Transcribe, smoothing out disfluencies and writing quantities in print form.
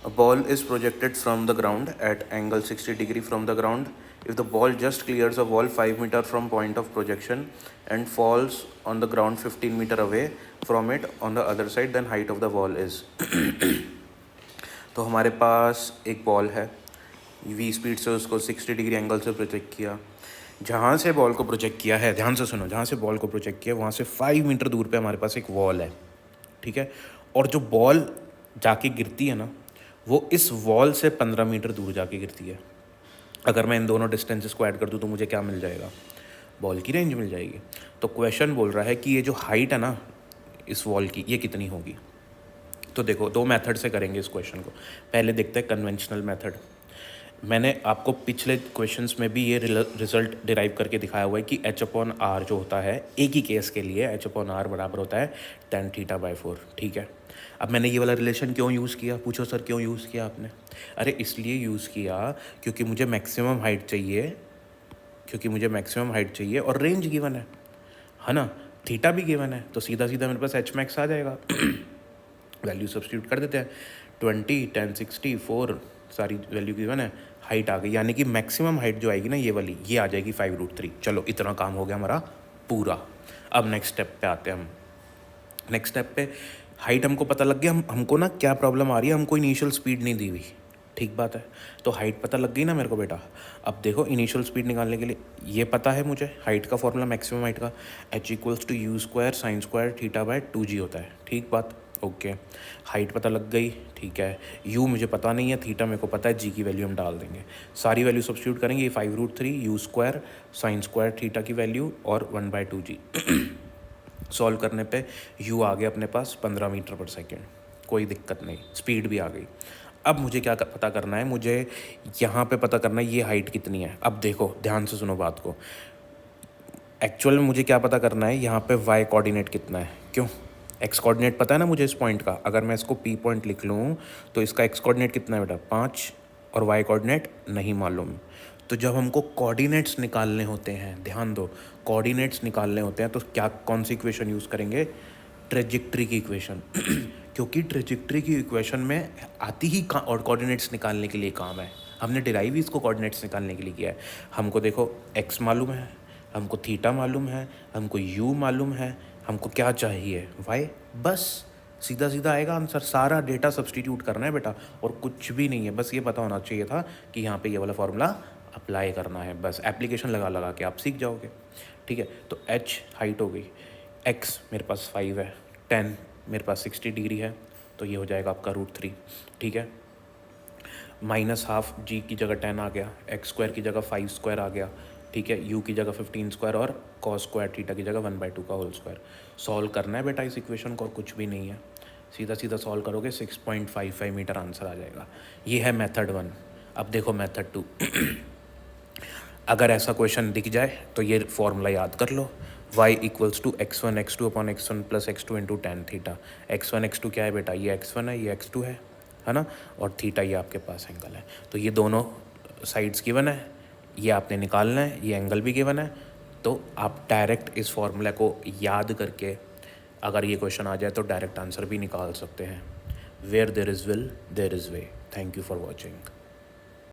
A ball is projected from the ground at angle 60 degree from the ground. If the ball just clears a wall 5 meter from point of projection and falls on the ground 15 meter away from it on the other side, then height of the wall is. तो हमारे पास एक ball है, v speed से उसको 60 degree angle से project किया. जहाँ से बॉल को प्रोजेक्ट किया है, ध्यान से सुनो, जहाँ से बॉल को प्रोजेक्ट किया वहाँ से 5 मीटर दूर पे हमारे पास एक वॉल है, ठीक है. और जो बॉल जाके गिरती है ना, वो इस वॉल से 15 मीटर दूर जाके गिरती है. अगर मैं इन दोनों डिस्टेंसेस को ऐड कर दूँ तो मुझे क्या मिल जाएगा? बॉल की रेंज मिल जाएगी. तो क्वेश्चन बोल रहा है कि ये जो हाइट है ना इस वॉल की, ये कितनी होगी. तो देखो, दो मेथड से करेंगे इस क्वेश्चन को. पहले देखते हैं कन्वेंशनल मेथड. मैंने आपको पिछले क्वेश्चंस में भी ये रिजल्ट डिराइव करके दिखाया हुआ है कि h/r जो होता है एक ही केस के लिए h/r बराबर होता है tan θ/4, ठीक है. अब मैंने ये वाला रिलेशन क्यों यूज़ किया? पूछो सर क्यों यूज़ किया आपने? अरे इसलिए यूज़ किया क्योंकि मुझे मैक्सिमम हाइट चाहिए, और रेंज गिवन है ना, थीटा भी गिवन है, तो सीधा सीधा मेरे पास एच मैक्स आ जाएगा. वैल्यू सब्स्टिट्यूट कर देते हैं. 20, 10, 60, 4 सारी वैल्यू गिवन है, हाइट आ गई. यानी कि मैक्सिमम हाइट जो आएगी ना ये वाली, ये आ जाएगी 5√3. चलो इतना काम हो गया हमारा पूरा. अब नेक्स्ट स्टेप पे आते हैं हम. नेक्स्ट स्टेप पे हाइट हमको पता लग गया. हमको ना क्या प्रॉब्लम आ रही है, हमको इनिशियल स्पीड नहीं दी हुई, ठीक बात है. तो हाइट पता लग गई ना मेरे को बेटा. अब देखो इनिशियल स्पीड निकालने के लिए ये पता है मुझे, हाइट का फॉर्मूला मैक्सिमम हाइट का h=u² sin² θ/2g होता है, ठीक बात. ओके, हाइट पता लग गई, ठीक है. u मुझे पता नहीं है, थीटा मेरे को पता है, g की वैल्यू हम डाल देंगे. सारी वैल्यू सब्स्टिट्यूट करेंगे. ये 5√3 u² sin² थीटा की वैल्यू और 1/2g. सॉल्व करने पे u आ गया अपने पास 15 मीटर पर सेकेंड. कोई दिक्कत नहीं, स्पीड भी आ गई. अब मुझे क्या पता करना है? मुझे यहाँ पे पता करना है ये हाइट कितनी है. अब देखो ध्यान से सुनो बात को. एक्चुअल में मुझे क्या पता करना है, यहाँ पे y कोऑर्डिनेट कितना है. क्यों? x कोऑर्डिनेट पता है ना मुझे इस पॉइंट का. अगर मैं इसको p पॉइंट लिख लूँ तो इसका x कोऑर्डिनेट कितना है बेटा? 5. और y कोऑर्डिनेट नहीं मालूम. तो जब हमको कोऑर्डिनेट्स निकालने होते हैं, ध्यान दो, कोऑर्डिनेट्स निकालने होते हैं तो क्या, कौन सी इक्वेशन यूज़ करेंगे? ट्रेजेक्ट्री की इक्वेशन. क्योंकि ट्रेजेक्ट्री की इक्वेशन में आती ही और कोऑर्डिनेट्स निकालने के लिए काम है. हमने डिराइव ही इसको कोऑर्डिनेट्स निकालने के लिए किया है. हमको देखो x मालूम है, हमको थीटा मालूम है, हमको u मालूम है, हमको क्या चाहिए? y. बस सीधा सीधा आएगा आंसर. सारा डेटा सब्सटीट्यूट करना है बेटा, और कुछ भी नहीं है. बस ये पता होना चाहिए था कि यहाँ पे ये वाला फॉर्मूला अप्लाई करना है. बस एप्लीकेशन लगा लगा के आप सीख जाओगे, ठीक है. तो h हाइट हो गई, x मेरे पास 5 है, 10 मेरे पास 60 डिग्री है, तो ये हो जाएगा आपका √3, ठीक है. -12 g की जगह 10 आ गया, x² की जगह 5² आ गया, ठीक है. u की जगह 15² और cos² थीटा की जगह 1/2 का होल स्क्वायर. सॉल्व करना है बेटा इस इक्वेशन को, और कुछ भी नहीं है. सीधा सीधा सॉल्व करोगे 6.55 मीटर आंसर आ जाएगा. ये है मेथड 1. अब देखो मेथड 2. अगर ऐसा क्वेश्चन दिख जाए तो ये फॉर्मूला याद कर लो. y = x1 x2 upon x1 plus x2 into tan theta. x1 x2 क्या है बेटा? ये x1 है, ये x2 है ना. और थीटा ये आपके पास एंगल है. तो ये दोनों साइड्स गिवन है, ये आपने निकालना है, ये एंगल भी गिवन है. तो आप डायरेक्ट इस फॉर्मूला को याद करके अगर ये क्वेश्चन आ जाए तो डायरेक्ट आंसर भी निकाल सकते हैं. Where there is will there is way. Thank you for watching.